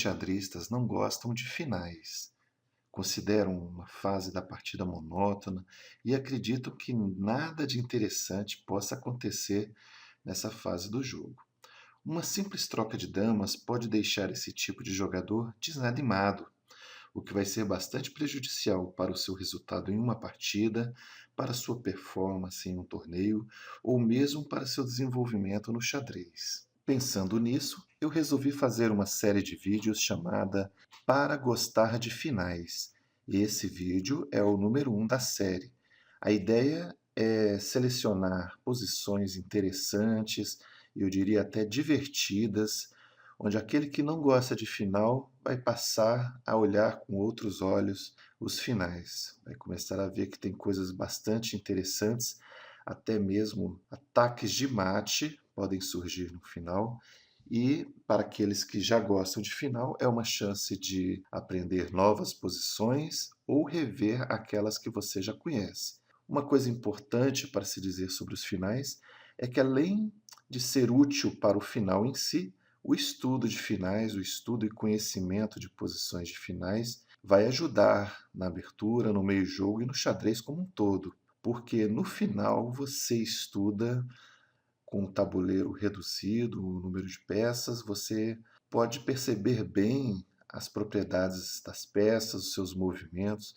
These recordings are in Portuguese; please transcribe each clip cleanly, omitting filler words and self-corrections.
xadristas não gostam de finais, consideram uma fase da partida monótona e acreditam que nada de interessante possa acontecer nessa fase do jogo. Uma simples troca de damas pode deixar esse tipo de jogador desanimado, o que vai ser bastante prejudicial para o seu resultado em uma partida, para sua performance em um torneio ou mesmo para seu desenvolvimento no xadrez. Pensando nisso, eu resolvi fazer uma série de vídeos chamada Para Gostar de Finais. Esse vídeo é o número 1 da série. A ideia é selecionar posições interessantes, eu diria até divertidas, onde aquele que não gosta de final vai passar a olhar com outros olhos os finais. Vai começar a ver que tem coisas bastante interessantes, até mesmo ataques de mate podem surgir no final. E para aqueles que já gostam de final, é uma chance de aprender novas posições ou rever aquelas que você já conhece. Uma coisa importante para se dizer sobre os finais é que, além de ser útil para o final em si, o estudo de finais, o estudo e conhecimento de posições de finais vai ajudar na abertura, no meio-jogo e no xadrez como um todo, porque no final você estuda com o tabuleiro reduzido, o número de peças, você pode perceber bem as propriedades das peças, os seus movimentos,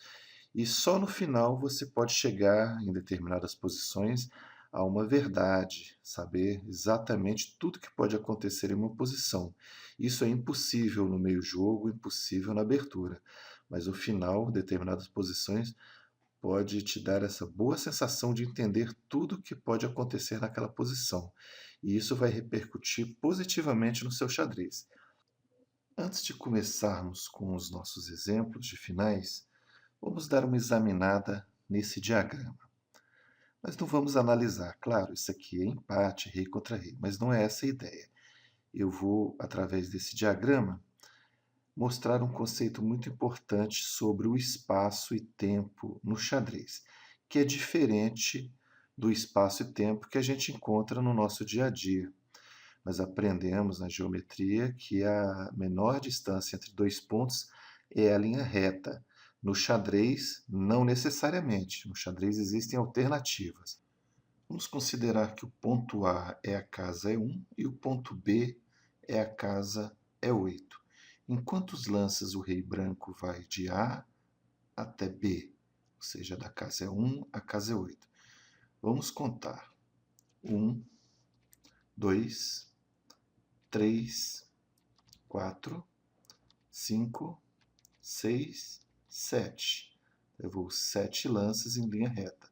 e só no final você pode chegar em determinadas posições a uma verdade, saber exatamente tudo que pode acontecer em uma posição. Isso é impossível no meio-jogo, impossível na abertura, mas no final, determinadas posições pode te dar essa boa sensação de entender tudo o que pode acontecer naquela posição. E isso vai repercutir positivamente no seu xadrez. Antes de começarmos com os nossos exemplos de finais, vamos dar uma examinada nesse diagrama. Mas não vamos analisar, claro, isso aqui é empate, rei contra rei, mas não é essa a ideia. Eu vou, através desse diagrama, mostrar um conceito muito importante sobre o espaço e tempo no xadrez, que é diferente do espaço e tempo que a gente encontra no nosso dia a dia. Nós aprendemos na geometria que a menor distância entre dois pontos é a linha reta. No xadrez, não necessariamente. No xadrez existem alternativas. Vamos considerar que o ponto A é a casa E1 e o ponto B é a casa E8. Em quantos lances o rei branco vai de A até B? Ou seja, da casa E1 à casa E8. Vamos contar. 1, 2, 3, 4, 5, 6, 7. Levou 7 lances em linha reta.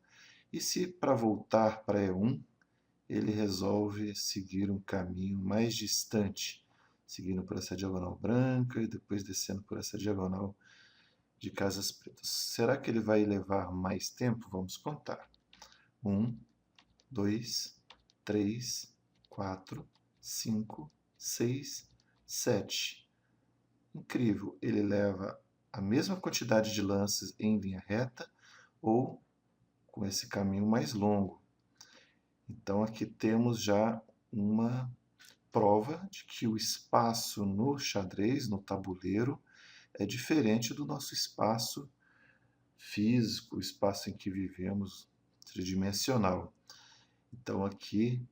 E se para voltar para E1, ele resolve seguir um caminho mais distante, seguindo por essa diagonal branca e depois descendo por essa diagonal de casas pretas? Será que ele vai levar mais tempo? Vamos contar. 1, 2, 3, 4, 5, 6, 7. Incrível, ele leva a mesma quantidade de lances em linha reta ou com esse caminho mais longo. Então aqui temos já uma prova de que o espaço no xadrez, no tabuleiro, é diferente do nosso espaço físico, o espaço em que vivemos, tridimensional. Então aqui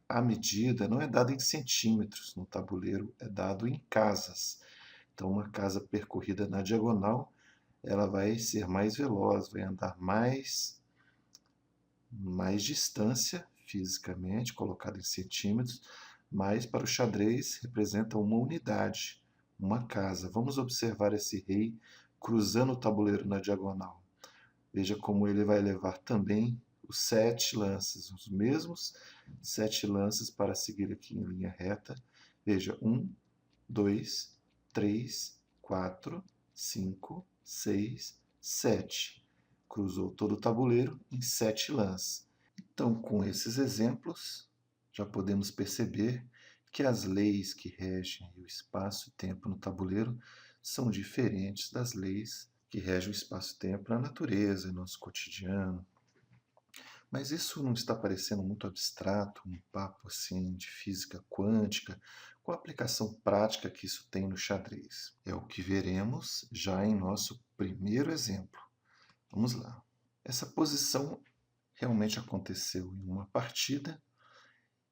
a medida não é dada em centímetros no tabuleiro, é dado em casas. Então uma casa percorrida na diagonal, ela vai ser mais veloz, vai andar mais distância fisicamente, colocada em centímetros, mas para o xadrez representa uma unidade, uma casa. Vamos observar esse rei cruzando o tabuleiro na diagonal. Veja como ele vai levar também os 7 lances, os mesmos 7 lances para seguir aqui em linha reta. Veja, 1, 2, 3, 4, 5, 6, 7. Cruzou todo o tabuleiro em 7 lances. Então, com esses exemplos, já podemos perceber que as leis que regem o espaço e tempo no tabuleiro são diferentes das leis que regem o espaço e tempo na natureza, no nosso cotidiano. Mas isso não está parecendo muito abstrato, um papo assim de física quântica, Qual a aplicação prática que isso tem no xadrez? É o que veremos já em nosso primeiro exemplo. Vamos lá. Essa posição realmente aconteceu em uma partida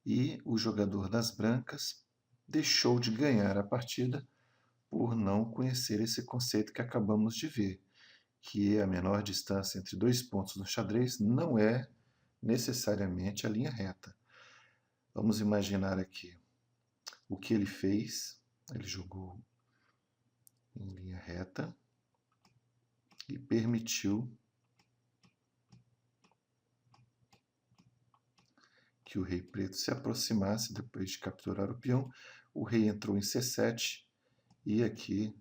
e o jogador das brancas deixou de ganhar a partida por não conhecer esse conceito que acabamos de ver, que a menor distância entre dois pontos no xadrez não é necessariamente a linha reta. Vamos imaginar aqui o que ele fez. Ele jogou em linha reta e permitiu que o rei preto se aproximasse depois de capturar o peão. O rei entrou em C7 e aqui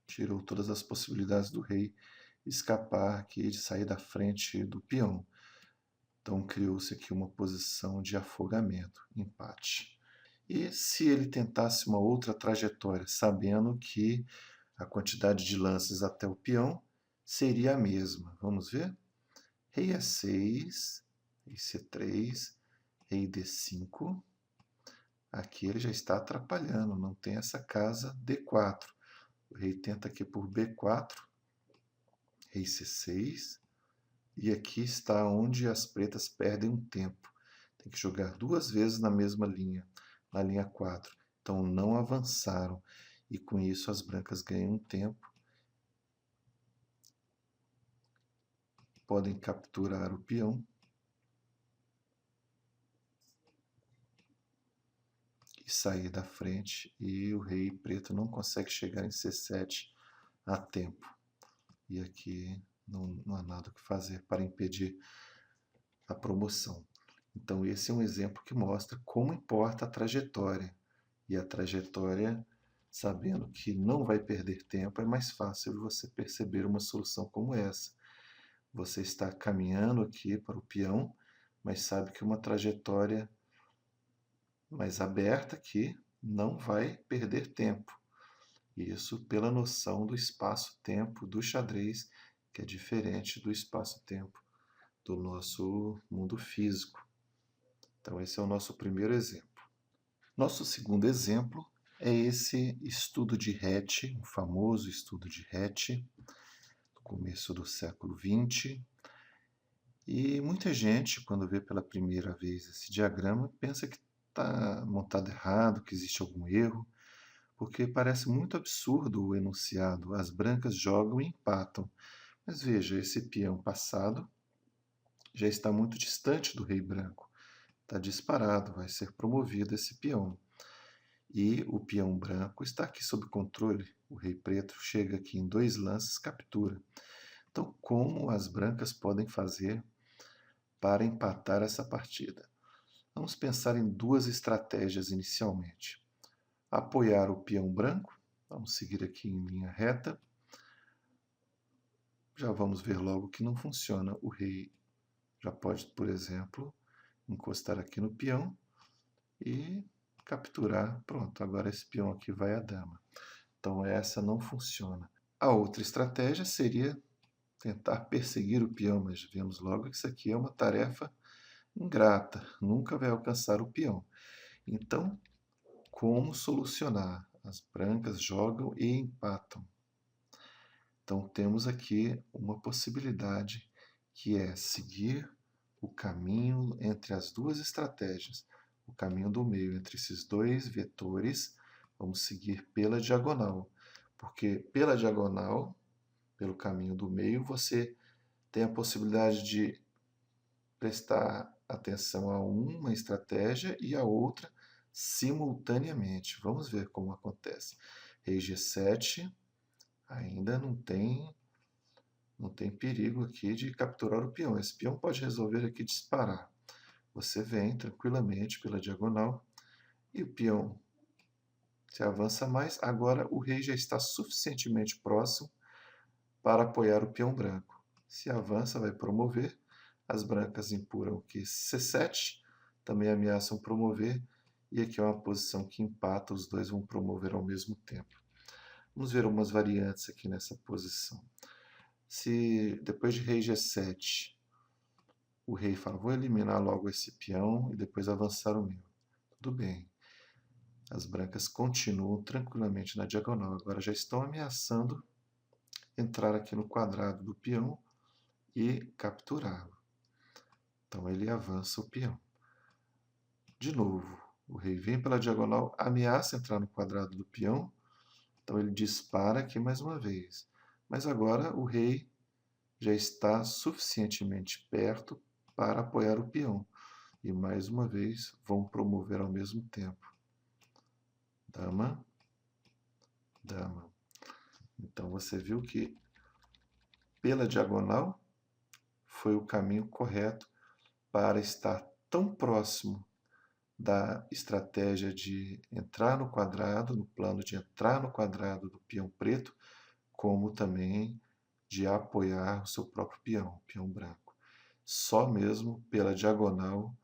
tirou todas as possibilidades do rei escapar aqui, de sair da frente do peão. Então criou-se aqui uma posição de afogamento, empate. E se ele tentasse uma outra trajetória, sabendo que a quantidade de lances até o peão seria a mesma? Vamos ver? Rei E6, rei C3, rei D5. Aqui ele já está atrapalhando, não tem essa casa D4. O rei tenta aqui por B4, rei C6, e aqui está onde as pretas perdem um tempo. Tem que jogar duas vezes na mesma linha, na linha 4. Então não avançaram, e com isso as brancas ganham um tempo. Podem capturar o peão. E sair da frente, e o rei preto não consegue chegar em C7 a tempo. E aqui não há nada o que fazer para impedir a promoção. Então esse é um exemplo que mostra como importa a trajetória. E a trajetória, sabendo que não vai perder tempo, é mais fácil você perceber uma solução como essa. Você está caminhando aqui para o peão, mas sabe que uma trajetória mais aberta aqui não vai perder tempo. Isso pela noção do espaço-tempo do xadrez, que é diferente do espaço-tempo do nosso mundo físico. Então esse é o nosso primeiro exemplo. Nosso segundo exemplo é esse estudo de Rete, o famoso estudo de Rete, do começo do século XX. E muita gente, quando vê pela primeira vez esse diagrama, pensa que está montado errado, que existe algum erro, porque parece muito absurdo o enunciado. As brancas jogam e empatam. Mas veja, esse peão passado já está muito distante do rei branco. Está disparado, vai ser promovido esse peão. E o peão branco está aqui sob controle. O rei preto chega aqui em 2 lances, captura. Então, como as brancas podem fazer para empatar essa partida? Vamos pensar em 2 estratégias inicialmente. Apoiar o peão branco. Vamos seguir aqui em linha reta. Já vamos ver logo que não funciona. O rei já pode, por exemplo, encostar aqui no peão e capturar. Pronto, agora esse peão aqui vai à dama. Então essa não funciona. A outra estratégia seria tentar perseguir o peão, mas vemos logo que isso aqui é uma tarefa ingrata, nunca vai alcançar o peão. Então, como solucionar? As brancas jogam e empatam. Então temos aqui uma possibilidade, que é seguir o caminho entre as 2 estratégias, o caminho do meio entre esses 2 vetores. Vamos seguir pela diagonal, porque pela diagonal, pelo caminho do meio, você tem a possibilidade de prestar atenção a uma estratégia e a outra simultaneamente. Vamos ver como acontece. Rei G7, ainda não tem perigo aqui de capturar o peão. Esse peão pode resolver aqui disparar. Você vem tranquilamente pela diagonal e o peão se avança mais. Agora o rei já está suficientemente próximo para apoiar o peão branco. Se avança, vai promover. As brancas impuram aqui C7, também ameaçam promover. E aqui é uma posição que empata, os dois vão promover ao mesmo tempo. Vamos ver umas variantes aqui nessa posição. Se depois de rei G7, o rei fala, vou eliminar logo esse peão e depois avançar o meu. Tudo bem. As brancas continuam tranquilamente na diagonal. Agora já estão ameaçando entrar aqui no quadrado do peão e capturá-lo. Então ele avança o peão. De novo, o rei vem pela diagonal, ameaça entrar no quadrado do peão. Então ele dispara aqui mais uma vez. Mas agora o rei já está suficientemente perto para apoiar o peão. E mais uma vez vão promover ao mesmo tempo. Dama, dama. Então você viu que pela diagonal foi o caminho correto para estar tão próximo da estratégia de entrar no quadrado, no plano de entrar no quadrado do peão preto, como também de apoiar o seu próprio peão, o peão branco. Só mesmo pela diagonal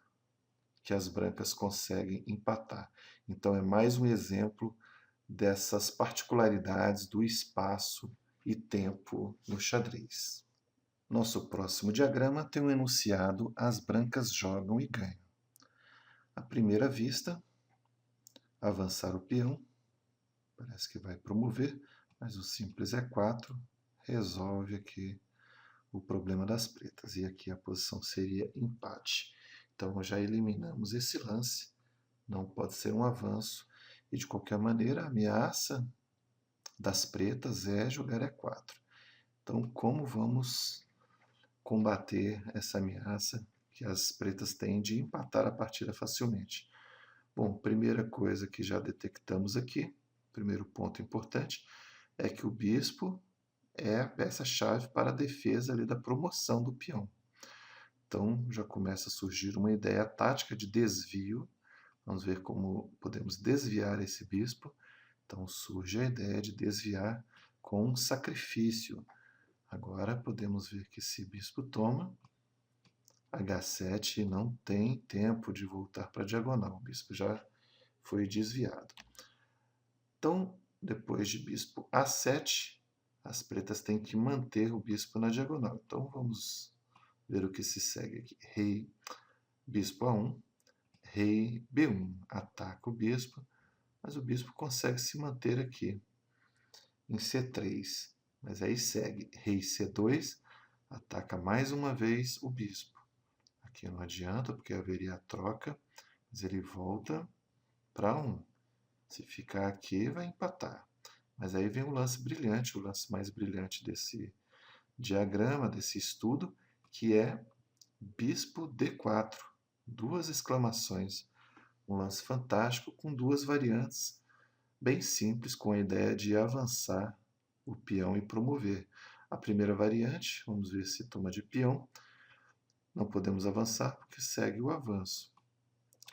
que as brancas conseguem empatar. Então é mais um exemplo dessas particularidades do espaço e tempo no xadrez. Nosso próximo diagrama tem um enunciado: as brancas jogam e ganham. À primeira vista, avançar o peão, parece que vai promover, mas o simples E4 resolve aqui o problema das pretas. E aqui a posição seria empate. Então já eliminamos esse lance, não pode ser um avanço. E de qualquer maneira, a ameaça das pretas é jogar E4. Então, como vamos combater essa ameaça que as pretas têm de empatar a partida facilmente? Bom, primeira coisa que já detectamos aqui, primeiro ponto importante, é que o bispo é a peça-chave para a defesa ali da promoção do peão. Então já começa a surgir uma ideia tática de desvio. Vamos ver como podemos desviar esse bispo. Então surge a ideia de desviar com um sacrifício. Agora podemos ver que esse bispo toma, H7 não tem tempo de voltar para a diagonal, o bispo já foi desviado. Então, depois de bispo A7, as pretas têm que manter o bispo na diagonal. Então vamos ver o que se segue aqui. Rei, bispo A1, rei B1, ataca o bispo, mas o bispo consegue se manter aqui em C3. Mas aí segue rei C2, ataca mais uma vez o bispo. Aqui não adianta, porque haveria a troca, mas ele volta para 1. Se ficar aqui, vai empatar. Mas aí vem um lance brilhante, o lance mais brilhante desse diagrama, desse estudo, que é bispo D4. Duas exclamações. Um lance fantástico com duas variantes bem simples, com a ideia de avançar o peão e promover. A primeira variante, vamos ver se toma de peão. Não podemos avançar porque segue o avanço.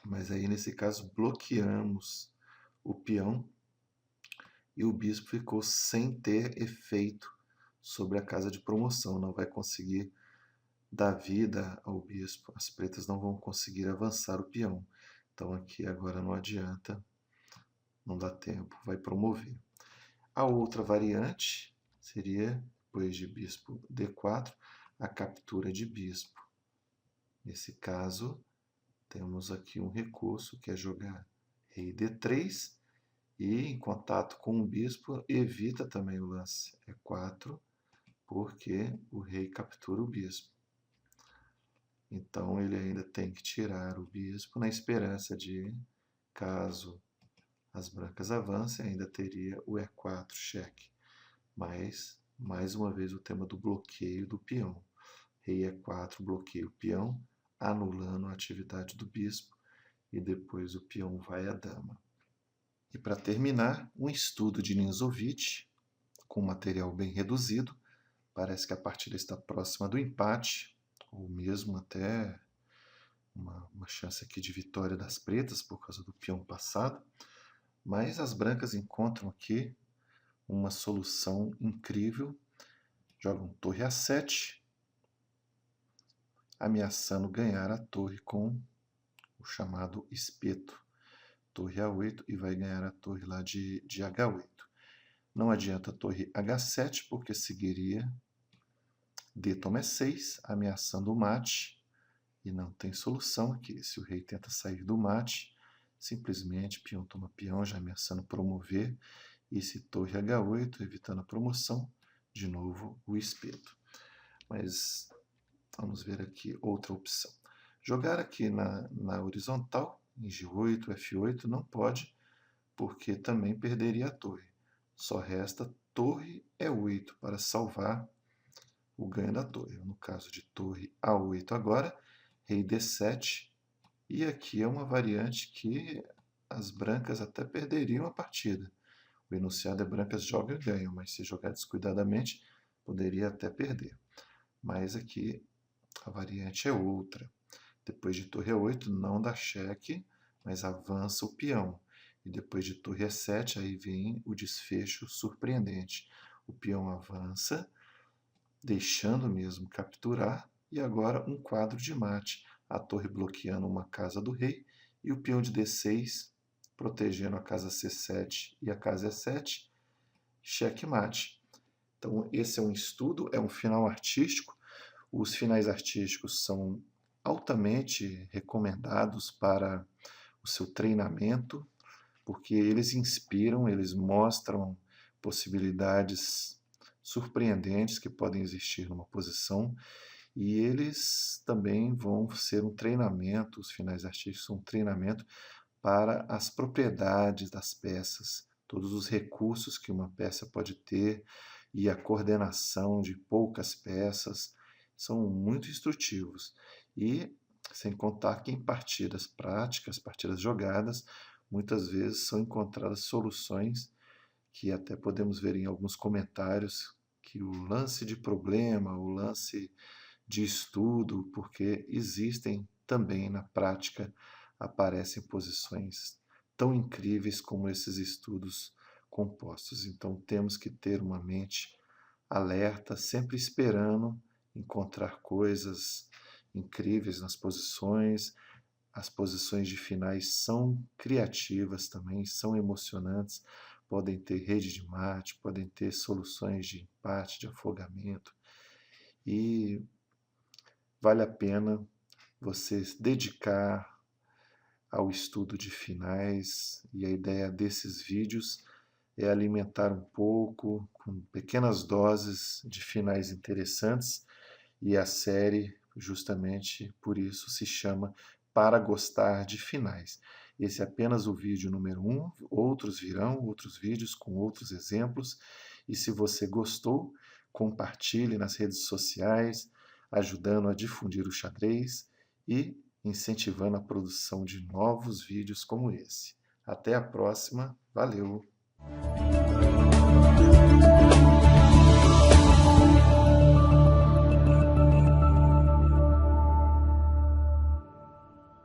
Mas aí, nesse caso, bloqueamos o peão e o bispo ficou sem ter efeito sobre a casa de promoção. Não vai conseguir dar vida ao bispo. As pretas não vão conseguir avançar o peão. Então aqui agora não adianta, não dá tempo, vai promover. A outra variante seria, depois de bispo D4, a captura de bispo. Nesse caso, temos aqui um recurso que é jogar rei D3 e, em contato com o bispo, evita também o lance E4, porque o rei captura o bispo. Então ele ainda tem que tirar o bispo na esperança de, caso as brancas avancem, ainda teria o E4 cheque. Mas, mais uma vez, o tema do bloqueio do peão. Rei E4 bloqueia o peão, anulando a atividade do bispo, e depois o peão vai à dama. E para terminar, um estudo de Ninzowitsch, com material bem reduzido. Parece que a partida está próxima do empate, ou mesmo até uma chance aqui de vitória das pretas por causa do peão passado. Mas as brancas encontram aqui uma solução incrível. Jogam torre A7, ameaçando ganhar a torre com o chamado espeto. Torre A8 e vai ganhar a torre lá de H8. Não adianta a torre H7, porque seguiria D toma E6, ameaçando o mate, e não tem solução aqui. Se o rei tenta sair do mate, simplesmente peão toma peão, já ameaçando promover, e se torre H8, evitando a promoção, de novo o espeto. Mas vamos ver aqui outra opção. Jogar aqui na horizontal, em G8, F8, não pode, porque também perderia a torre. Só resta torre E8 para salvar o ganho da torre. No caso de torre A8 agora, rei D7, e aqui é uma variante que as brancas até perderiam a partida. O enunciado é brancas jogam e ganham, mas se jogar descuidadamente, poderia até perder. Mas aqui a variante é outra. Depois de torre E8 não dá cheque, mas avança o peão. E depois de torre E7, aí vem o desfecho surpreendente. O peão avança, deixando mesmo capturar, e agora um quadro de mate. A torre bloqueando uma casa do rei, e o peão de D6 protegendo a casa C7 e a casa E7, cheque-mate. Então, esse é um estudo, é um final artístico. Os finais artísticos são altamente recomendados para o seu treinamento, porque eles inspiram, eles mostram possibilidades surpreendentes que podem existir numa posição, e eles também vão ser um treinamento, os finais artísticos são um treinamento para as propriedades das peças, todos os recursos que uma peça pode ter e a coordenação de poucas peças são muito instrutivos. E sem contar que em partidas práticas, partidas jogadas, muitas vezes são encontradas soluções que até podemos ver em alguns comentários que o lance de problema, o lance de estudo, porque existem também na prática, aparecem posições tão incríveis como esses estudos compostos. Então temos que ter uma mente alerta, sempre esperando encontrar coisas incríveis nas posições. As posições de finais são criativas também, são emocionantes, podem ter rede de mate, podem ter soluções de empate, de afogamento, e vale a pena você se dedicar ao estudo de finais, e a ideia desses vídeos é alimentar um pouco, com pequenas doses de finais interessantes, e a série, justamente por isso, se chama Para Gostar de Finais. Esse é apenas o vídeo número 1, outros virão, outros vídeos com outros exemplos, e se você gostou, compartilhe nas redes sociais, ajudando a difundir o xadrez e incentivando a produção de novos vídeos como esse. Até a próxima, valeu!